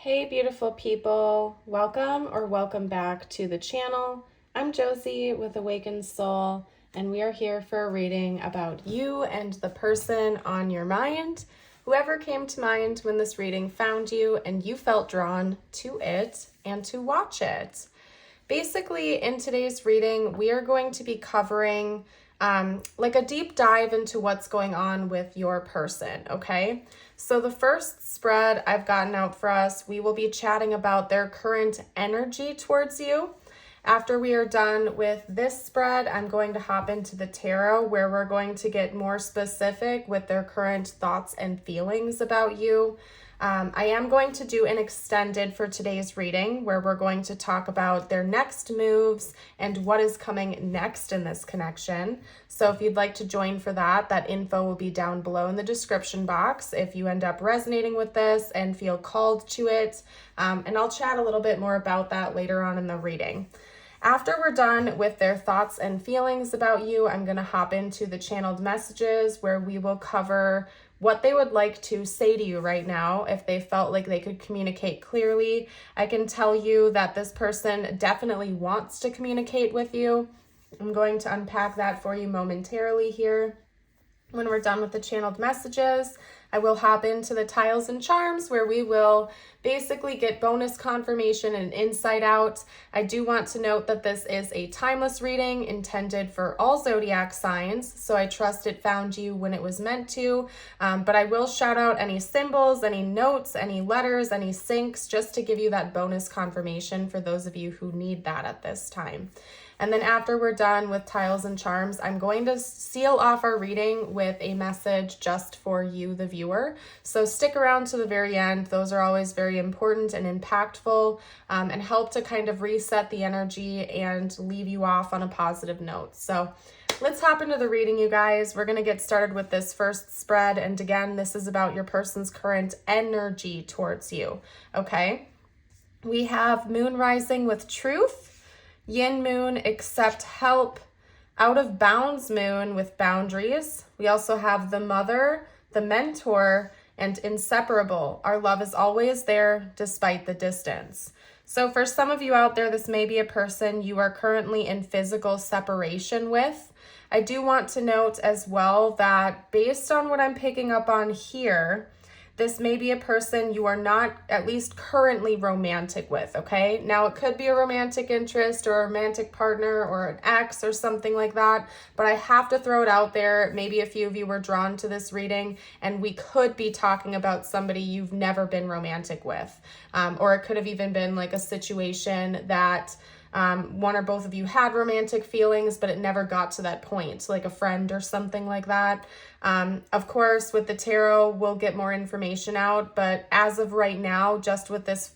Hey beautiful people, welcome back to the channel. I'm Josie with Awakened Soul, and we are here for a reading about you and the person on your mind. Whoever came to mind when this reading found you and you felt drawn to it and to watch it. Basically, in today's reading, we are going to be covering like a deep dive into what's going on with your person, okay? So the first spread I've gotten out for us, we will be chatting about their current energy towards you. After we are done with this spread, I'm going to hop into the tarot where we're going to get more specific with their current thoughts and feelings about you. I am going to do an extended for today's reading where we're going to talk about their next moves and what is coming next in this connection. So if you'd like to join for that, that info will be down below in the description box if you end up resonating with this and feel called to it. And I'll chat a little bit more about that later on in the reading. After we're done with their thoughts and feelings about you, I'm going to hop into the channeled messages where we will cover what they would like to say to you right now if they felt like they could communicate clearly. I can tell you that this person definitely wants to communicate with you. I'm going to unpack that for you momentarily here. When we're done with the channeled messages, I will hop into the tiles and charms where we will basically get bonus confirmation and insight out. I do want to note that this is a timeless reading intended for all zodiac signs, so I trust it found you when it was meant to, but I will shout out any symbols, any notes, any letters, any syncs, just to give you that bonus confirmation for those of you who need that at this time. And then after we're done with tiles and charms, I'm going to seal off our reading with a message just for you, the viewer. So stick around to the very end. Those are always very important and impactful and help to kind of reset the energy and leave you off on a positive note. So let's hop into the reading, you guys. We're going to get started with this first spread. And again, this is about your person's current energy towards you, okay? We have Moon Rising with Truth, Yin Moon, Accept Help, Out of Bounds Moon with Boundaries. We also have the Mother, the Mentor, and Inseparable. Our love is always there despite the distance. So for some of you out there, this may be a person you are currently in physical separation with. I do want to note as well that based on what I'm picking up on here, this may be a person you are not at least currently romantic with, okay? Now, it could be a romantic interest or a romantic partner or an ex or something like that, but I have to throw it out there. Maybe a few of you were drawn to this reading, and we could be talking about somebody you've never been romantic with. Or it could have even been like a situation that one or both of you had romantic feelings, but it never got to that point, like a friend or something like that. Of course, with the tarot, we'll get more information out, but as of right now, just with this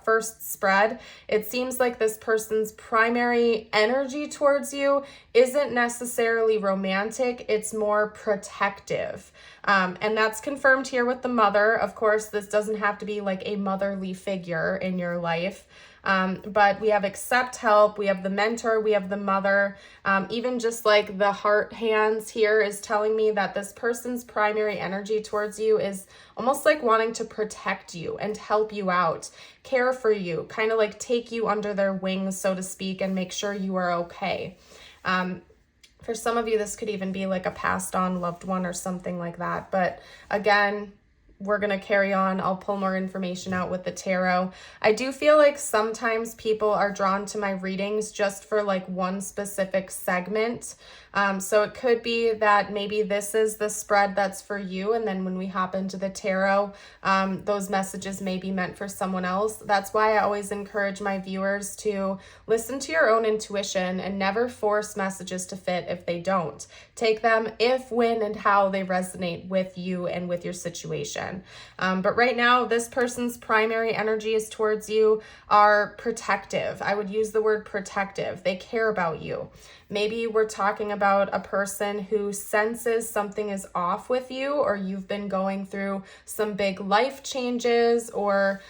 first spread, it seems like this person's primary energy towards you isn't necessarily romantic, it's more protective. And that's confirmed here with the Mother. Of course, this doesn't have to be like a motherly figure in your life. But we have Accept Help, we have the Mentor, we have the Mother. Even just like the heart hands here is telling me that this person's primary energy towards you is almost like wanting to protect you and help you out, care for you, kind of like take you under their wings, so to speak, and make sure you are okay. For some of you, this could even be like a passed on loved one or something like that. But again, we're going to carry on. I'll pull more information out with the tarot. I do feel like sometimes people are drawn to my readings just for like one specific segment. So it could be that maybe this is the spread that's for you, and then when we hop into the tarot, those messages may be meant for someone else. That's why I always encourage my viewers to listen to your own intuition and never force messages to fit if they don't. Take them if, when, and how they resonate with you and with your situation. But right now, this person's primary energies towards you are protective. I would use the word protective. They care about you. Maybe we're talking about a person who senses something is off with you, or you've been going through some big life changes, or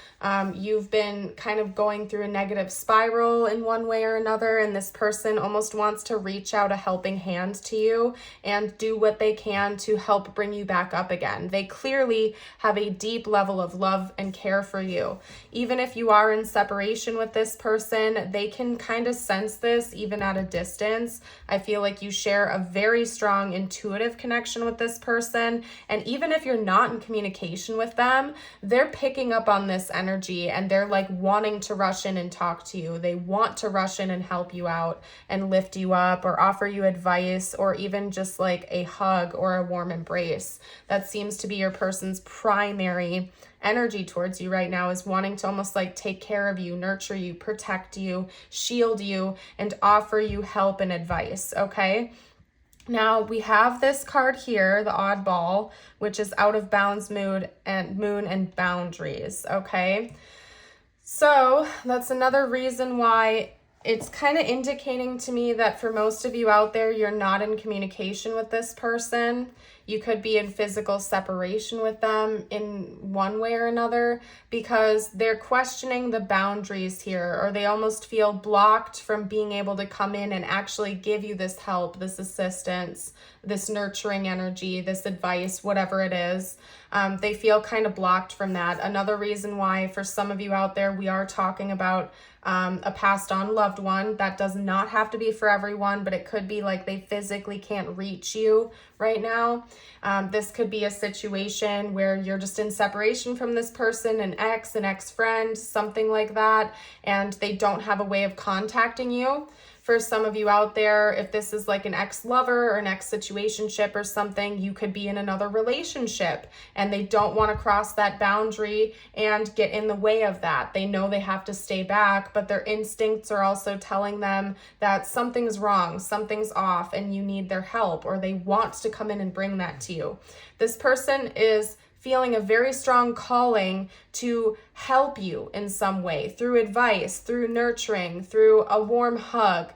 you've been kind of going through a negative spiral in one way or another, and this person almost wants to reach out a helping hand to you and do what they can to help bring you back up again. They clearly have a deep level of love and care for you. Even if you are in separation with this person, they can kind of sense this even at a distance. I feel like you share a very strong intuitive connection with this person, and even if you're not in communication with them, they're picking up on this energy and they're like wanting to rush in and talk to you. They want to rush in and help you out and lift you up or offer you advice or even just like a hug or a warm embrace. That seems to be your person's primary energy towards you right now, is wanting to almost like take care of you, nurture you, protect you, shield you, and offer you help and advice, okay? Now we have this card here, the oddball, which is out of bounds moon and boundaries, okay? So that's another reason why it's kind of indicating to me that for most of you out there, you're not in communication with this person. You could be in physical separation with them in one way or another because they're questioning the boundaries here, or they almost feel blocked from being able to come in and actually give you this help, this assistance, this nurturing energy, this advice, whatever it is. They feel kind of blocked from that. Another reason why for some of you out there, we are talking about a passed on loved one. That does not have to be for everyone, but it could be like they physically can't reach you right now. This could be a situation where you're just in separation from this person, an ex-friend, something like that, and they don't have a way of contacting you. For some of you out there, if this is like an ex-lover or an ex-situationship or something, you could be in another relationship and they don't want to cross that boundary and get in the way of that. They know they have to stay back, but their instincts are also telling them that something's wrong, something's off, and you need their help, or they want to come in and bring that to you. This person is feeling a very strong calling to help you in some way, through advice, through nurturing, through a warm hug,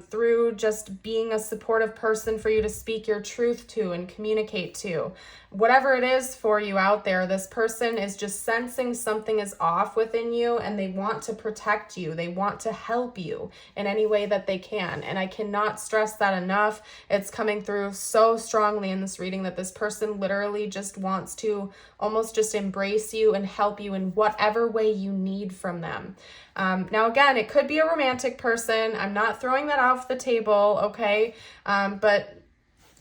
through just being a supportive person for you to speak your truth to and communicate to. Whatever it is for you out there, this person is just sensing something is off within you and they want to protect you. They want to help you in any way that they can. And I cannot stress that enough. It's coming through so strongly in this reading that this person literally just wants to almost just embrace you and help you in whatever way you need from them. Now, again, it could be a romantic person. I'm not throwing that off the table, okay? But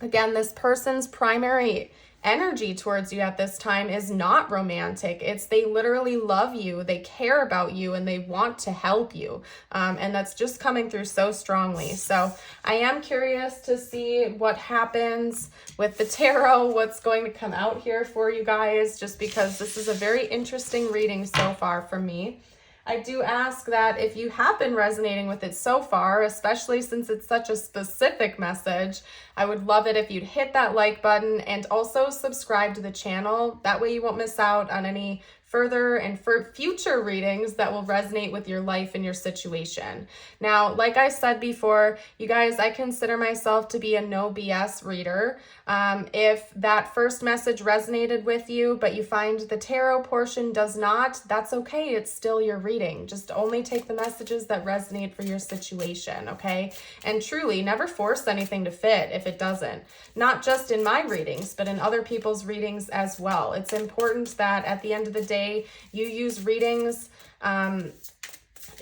again, this person's primary energy towards you at this time is not romantic. It's they literally love you, they care about you, and they want to help you. And that's just coming through so strongly. So I am curious to see what happens with the tarot, what's going to come out here for you guys, just because this is a very interesting reading so far for me. I do ask that if you have been resonating with it so far, especially since it's such a specific message, I would love it if you'd hit that like button and also subscribe to the channel. That way you won't miss out on any further and for future readings that will resonate with your life and your situation. Now, like I said before, you guys, I consider myself to be a no BS reader. If that first message resonated with you, but you find the tarot portion does not, that's okay. It's still your reading. Just only take the messages that resonate for your situation, okay? And truly, never force anything to fit if it doesn't. Not just in my readings, but in other people's readings as well. It's important that at the end of the day, you use readings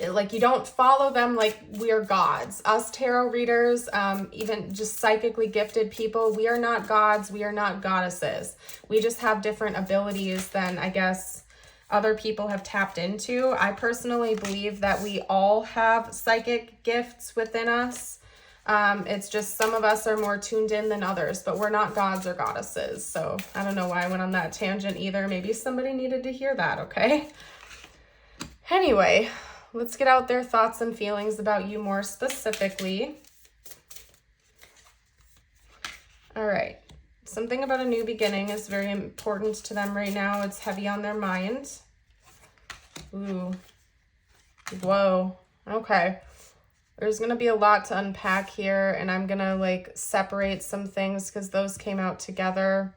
like you don't follow them like we are gods. Us tarot readers, even just psychically gifted people, we are not gods, we are not goddesses. We just have different abilities than I guess other people have tapped into. I personally believe that we all have psychic gifts within us. It's just some of us are more tuned in than others, but we're not gods or goddesses. So I don't know why I went on that tangent either. Maybe somebody needed to hear that, okay? Anyway, let's get out their thoughts and feelings about you more specifically. All right. Something about a new beginning is very important to them right now. It's heavy on their mind. Ooh. Whoa. Okay. There's going to be a lot to unpack here, and I'm going to like separate some things because those came out together.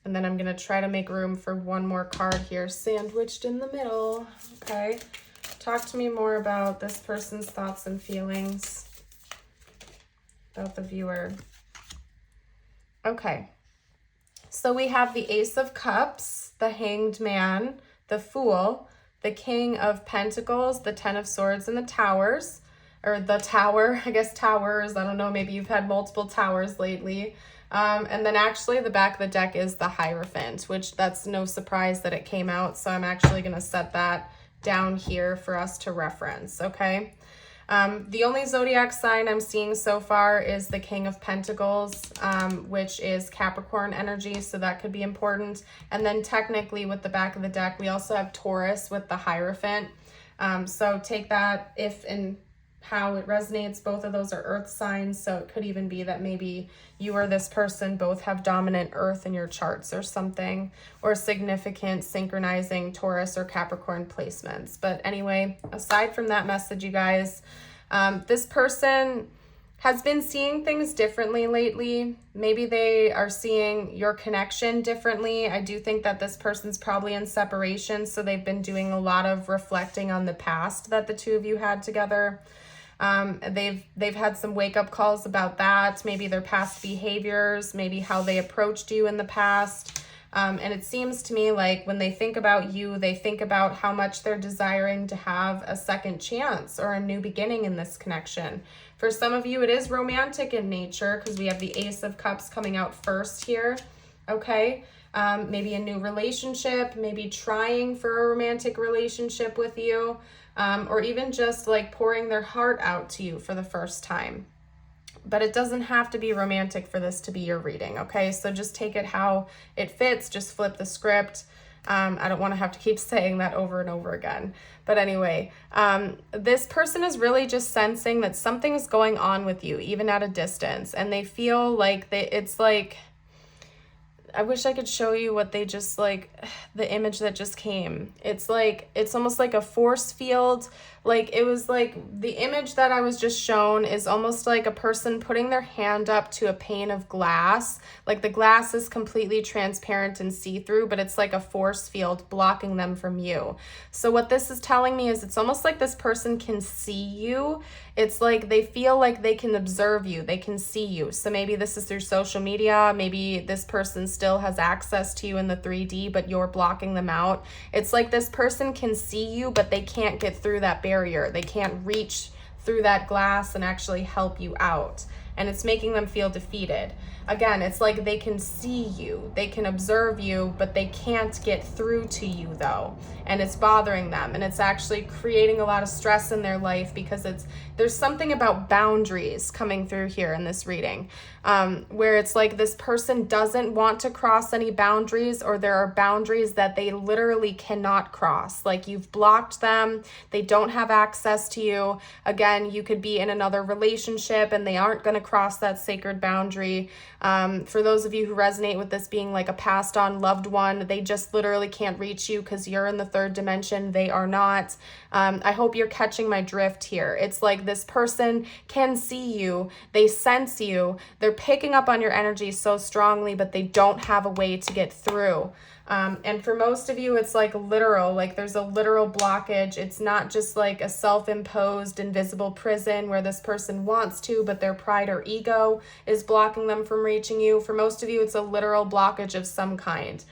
And then I'm going to try to make room for one more card here, sandwiched in the middle. Okay. Talk to me more about this person's thoughts and feelings about the viewer. Okay. So we have the Ace of Cups, the Hanged Man, the Fool, the King of Pentacles, the Ten of Swords, and the Towers. Or the Tower, I guess towers. I don't know, maybe you've had multiple towers lately. And then actually the back of the deck is the Hierophant, which that's no surprise that it came out. So I'm actually going to set that down here for us to reference, okay? The only zodiac sign I'm seeing so far is the King of Pentacles, which is Capricorn energy, so that could be important. And then technically with the back of the deck, we also have Taurus with the Hierophant. So take that if and how it resonates. Both of those are earth signs, so it could even be that maybe you or this person both have dominant earth in your charts or something, or significant synchronizing Taurus or Capricorn placements. But anyway, aside from that message, you guys, this person has been seeing things differently lately. Maybe they are seeing your connection differently. I do think that this person's probably in separation, so they've been doing a lot of reflecting on the past that the two of you had together. They've had some wake-up calls about that, maybe their past behaviors, maybe how they approached you in the past. And it seems to me like when they think about you, they think about how much they're desiring to have a second chance or a new beginning in this connection. For some of you, it is romantic in nature because we have the Ace of Cups coming out first here, okay? Maybe a new relationship, maybe trying for a romantic relationship with you. Or even just like pouring their heart out to you for the first time. But it doesn't have to be romantic for this to be your reading, okay? So just take it how it fits, just flip the script. I don't want to have to keep saying that over and over again. But anyway, this person is really just sensing that something's going on with you, even at a distance. And they feel like it's like, I wish I could show you what they just like, the image that just came. It's like, it's almost like a force field. Like it was like the image that I was just shown is almost like a person putting their hand up to a pane of glass. Like the glass is completely transparent and see-through, but it's like a force field blocking them from you. So what this is telling me is it's almost like this person can see you. It's like they feel like they can observe you. They can see you. So maybe this is through social media. Maybe this person still has access to you in the 3D, but you're blocking them out. It's like this person can see you, but they can't get through that barrier. They can't reach through that glass and actually help you out. And it's making them feel defeated. Again, it's like they can see you, they can observe you, but they can't get through to you though. And it's bothering them, and it's actually creating a lot of stress in their life because there's something about boundaries coming through here in this reading, where it's like this person doesn't want to cross any boundaries, or there are boundaries that they literally cannot cross. Like you've blocked them, they don't have access to you. Again, you could be in another relationship and they aren't going to cross that sacred boundary. For those of you who resonate with this being like a passed on loved one, they just literally can't reach you because you're in the third dimension. They are not. I hope you're catching my drift here. It's like this person can see you. They sense you. They're picking up on your energy so strongly, but they don't have a way to get through. And for most of you, it's like literal, like there's a literal blockage. It's not just like a self-imposed invisible prison where this person wants to, but their pride or ego is blocking them from reaching you. For most of you, it's a literal blockage of some kind.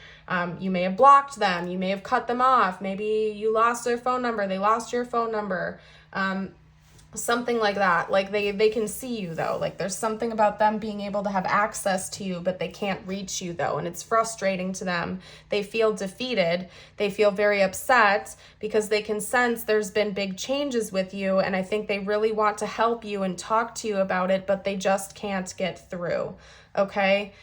You may have blocked them. You may have cut them off. Maybe you lost their phone number. They lost your phone number. Something like that. Like they can see you though. Like there's something about them being able to have access to you, but they can't reach you though. And it's frustrating to them. They feel defeated. They feel very upset because they can sense there's been big changes with you. And I think they really want to help you and talk to you about it, but they just can't get through. Okay.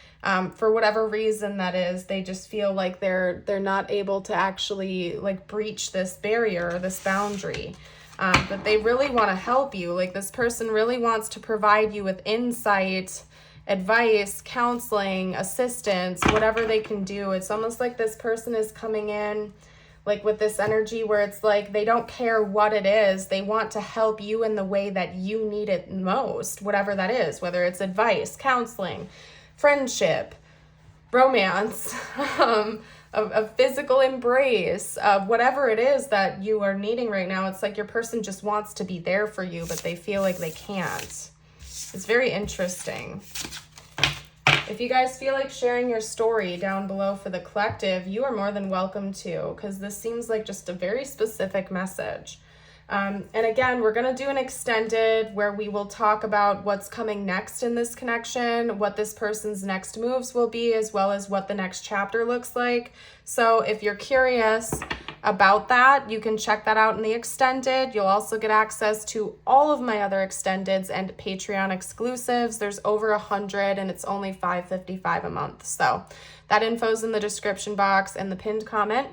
For whatever reason that is, they just feel like they're not able to actually like breach this barrier or this boundary. But they really want to help you. Like this person really wants to provide you with insight, advice, counseling, assistance, whatever they can do. It's almost like this person is coming in like with this energy where it's like they don't care what it is. They want to help you in the way that you need it most, whatever that is, whether it's advice, counseling, friendship, romance, a physical embrace, whatever it is that you are needing right now. It's like your person just wants to be there for you, but they feel like they can't. It's very interesting. If you guys feel like sharing your story down below for the collective, you are more than welcome to, because this seems like just a very specific message. And again, we're going to do an extended where we will talk about what's coming next in this connection, what this person's next moves will be, as well as what the next chapter looks like. So if you're curious about that, you can check that out in the extended. You'll also get access to all of my other extendeds and Patreon exclusives. There's over 100 and it's only $5.55 a month. So that info's in the description box and the pinned comment.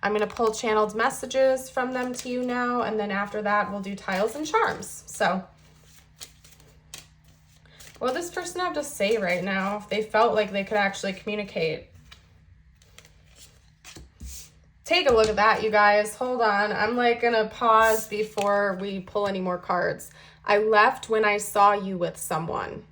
I'm going to pull channeled messages from them to you now, and then after that, we'll do tiles and charms. So, what does this person have to say right now if they felt like they could actually communicate? Take a look at that, you guys. Hold on. I'm like going to pause before we pull any more cards. I left when I saw you with someone.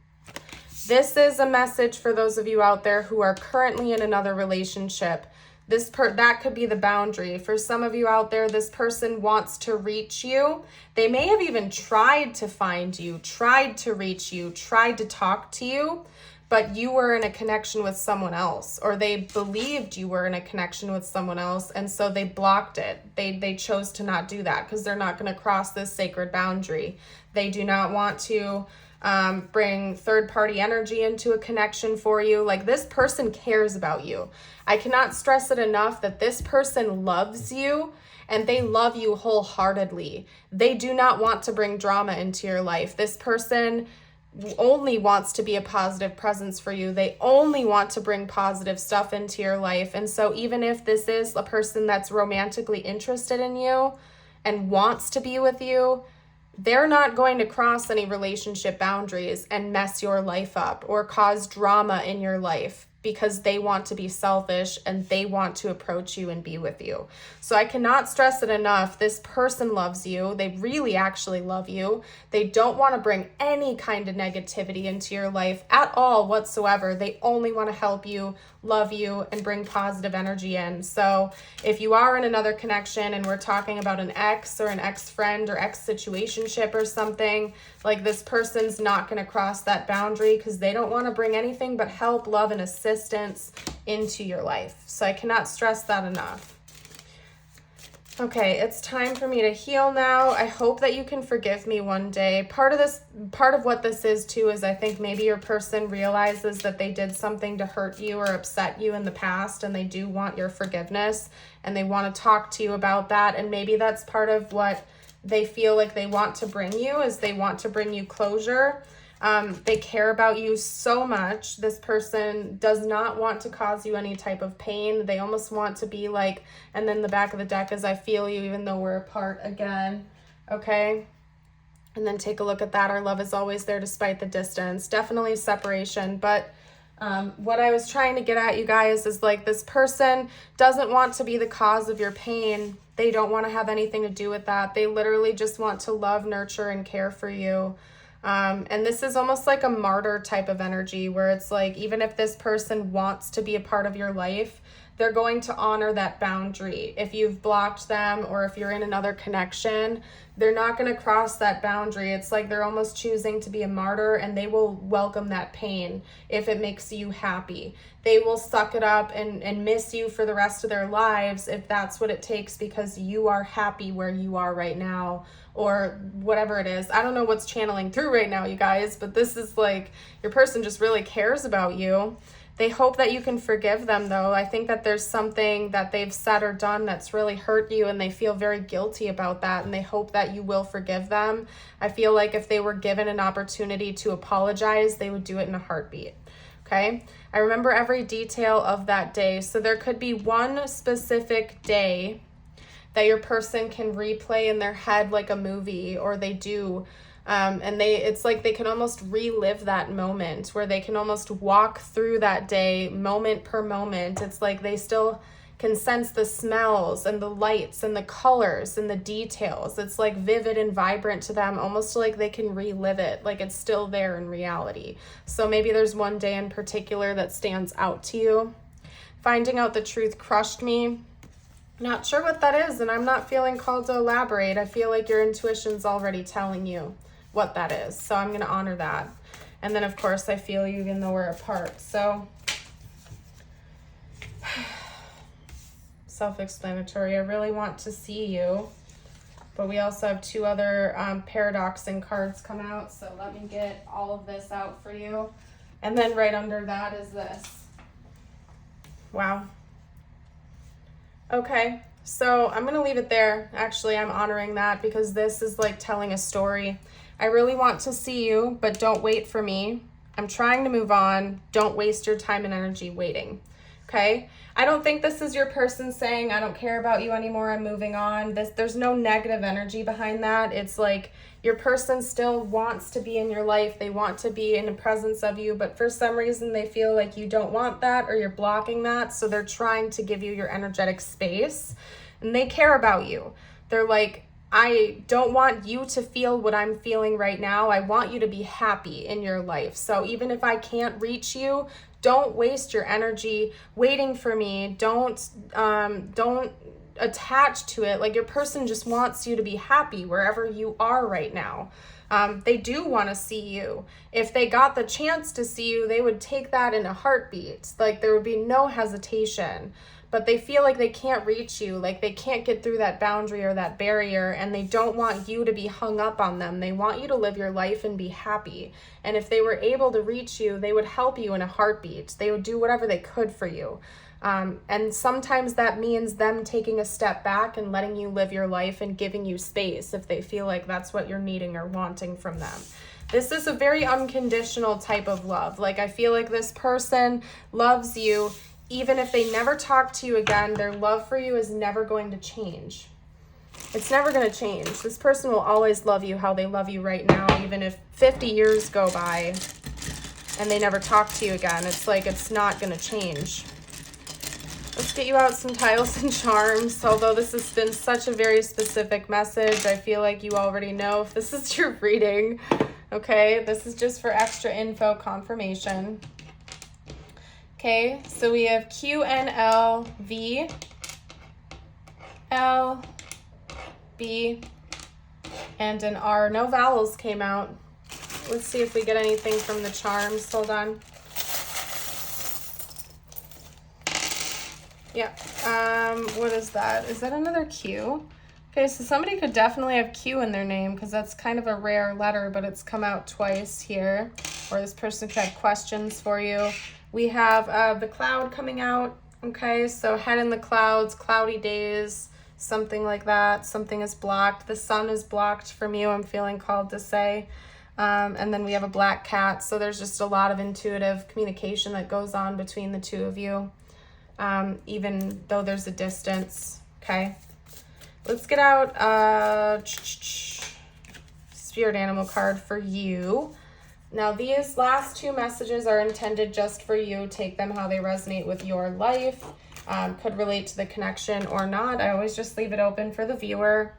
This is a message for those of you out there who are currently in another relationship. That could be the boundary. For some of you out there, this person wants to reach you. They may have even tried to find you, tried to reach you, tried to talk to you, but you were in a connection with someone else, or they believed you were in a connection with someone else, and so they blocked it. They chose to not do that because they're not going to cross this sacred boundary. They do not want to bring third-party energy into a connection for you. Like, this person cares about you. I cannot stress it enough that this person loves you and they love you wholeheartedly. They do not want to bring drama into your life. This person only wants to be a positive presence for you. They only want to bring positive stuff into your life. And so even if this is a person that's romantically interested in you and wants to be with you, they're not going to cross any relationship boundaries and mess your life up or cause drama in your life, because they want to be selfish and they want to approach you and be with you. So I cannot stress it enough. This person loves you. They really actually love you. They don't want to bring any kind of negativity into your life at all whatsoever. They only want to help you, love you, and bring positive energy in. So if you are in another connection and we're talking about an ex or an ex-friend or ex-situationship or something, like, this person's not going to cross that boundary because they don't want to bring anything but help, love, and assistance into your life. So I cannot stress that enough. Okay, it's time for me to heal now. I hope that you can forgive me one day. Part of what this is too is I think maybe your person realizes that they did something to hurt you or upset you in the past, and they do want your forgiveness and they want to talk to you about that. And maybe that's part of what they feel like they want to bring you, is they want to bring you closure. They care about you so much. This person does not want to cause you any type of pain. They almost want to be like, and then the back of the deck is I feel you even though we're apart again. Okay. And then take a look at that. Our love is always there despite the distance. Definitely separation. But what I was trying to get at, you guys, is like, this person doesn't want to be the cause of your pain. They don't want to have anything to do with that. They literally just want to love, nurture, and care for you. And this is almost like a martyr type of energy where it's like, even if this person wants to be a part of your life, they're going to honor that boundary. If you've blocked them or if you're in another connection, they're not going to cross that boundary. It's like they're almost choosing to be a martyr, and they will welcome that pain if it makes you happy. They will suck it up and miss you for the rest of their lives if that's what it takes, because you are happy where you are right now, or whatever it is. I don't know what's channeling through right now, you guys, but this is like, your person just really cares about you. They hope that you can forgive them, though. I think that there's something that they've said or done that's really hurt you, and they feel very guilty about that, and they hope that you will forgive them. I feel like if they were given an opportunity to apologize, they would do it in a heartbeat. Okay? I remember every detail of that day. So there could be one specific day that your person can replay in their head like a movie, or they do. And it's like they can almost relive that moment, where they can almost walk through that day moment per moment. It's like they still can sense the smells and the lights and the colors and the details. It's like vivid and vibrant to them, almost like they can relive it, like it's still there in reality. So maybe there's one day in particular that stands out to you. Finding out the truth crushed me. Not sure what that is, and I'm not feeling called to elaborate. I feel like your intuition's already telling you what that is, so I'm going to honor that. And then, of course, I feel you even though we're apart. So self-explanatory. I really want to see you, but we also have two other paradoxing cards come out, so let me get all of this out for you. And then right under that is this. Wow. Okay, so I'm gonna leave it there. Actually, I'm honoring that because this is like telling a story. I really want to see you, but don't wait for me. I'm trying to move on. Don't waste your time and energy waiting. Okay? I don't think this is your person saying, I don't care about you anymore, I'm moving on. There's no negative energy behind that. It's like your person still wants to be in your life. They want to be in the presence of you, but for some reason they feel like you don't want that or you're blocking that. So they're trying to give you your energetic space and they care about you. They're like, I don't want you to feel what I'm feeling right now. I want you to be happy in your life. So even if I can't reach you, don't waste your energy waiting for me. Don't attach to it. Like your person just wants you to be happy wherever you are right now. They do want to see you. If they got the chance to see you, they would take that in a heartbeat. Like there would be no hesitation. But they feel like they can't reach you, like they can't get through that boundary or that barrier, and they don't want you to be hung up on them. They want you to live your life and be happy. And if they were able to reach you, they would help you in a heartbeat. They would do whatever they could for you. And sometimes that means them taking a step back and letting you live your life and giving you space if they feel like that's what you're needing or wanting from them. This is a very unconditional type of love. Like I feel like this person loves you. Even if they never talk to you again, their love for you is never going to change. It's never going to change. This person will always love you how they love you right now, even if 50 years go by and they never talk to you again. It's like it's not going to change. Let's get you out some tiles and charms. Although this has been such a very specific message, I feel like you already know if this is your reading. Okay, this is just for extra info confirmation. Okay, so we have Q, N, L, V, L, B, and an R. No vowels came out. Let's see if we get anything from the charms. Hold on. Yeah, what is that? Is that another Q? Okay, so somebody could definitely have Q in their name because that's kind of a rare letter, but it's come out twice here. Or this person could have questions for you. We have the cloud coming out, okay? So head in the clouds, cloudy days, something like that. Something is blocked. The sun is blocked from you, I'm feeling called to say. And then we have a black cat. So there's just a lot of intuitive communication that goes on between the two of you, even though there's a distance, okay? Let's get out spirit animal card for you. Now, these last two messages are intended just for you. Take them how they resonate with your life. Could relate to the connection or not. I always just leave it open for the viewer.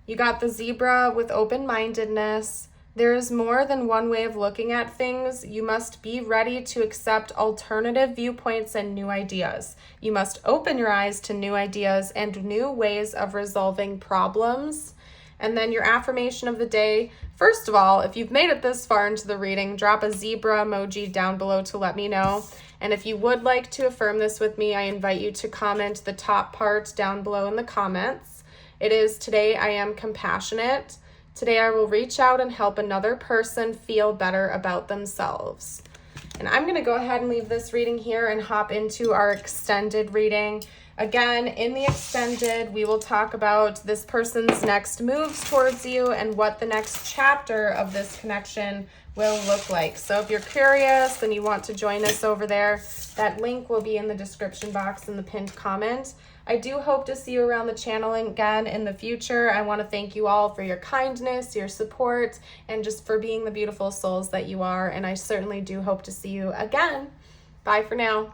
You got the zebra with open-mindedness. There is more than one way of looking at things. You must be ready to accept alternative viewpoints and new ideas. You must open your eyes to new ideas and new ways of resolving problems. And then your affirmation of the day. First of all, if you've made it this far into the reading, drop a zebra emoji down below to let me know. And if you would like to affirm this with me, I invite you to comment the top part down below in the comments. It is, today I am compassionate. Today I will reach out and help another person feel better about themselves. And I'm going to go ahead and leave this reading here and hop into our extended reading. Again, in the extended, we will talk about this person's next moves towards you and what the next chapter of this connection will look like. So if you're curious and you want to join us over there, that link will be in the description box in the pinned comment. I do hope to see you around the channel again in the future. I want to thank you all for your kindness, your support, and just for being the beautiful souls that you are. And I certainly do hope to see you again. Bye for now.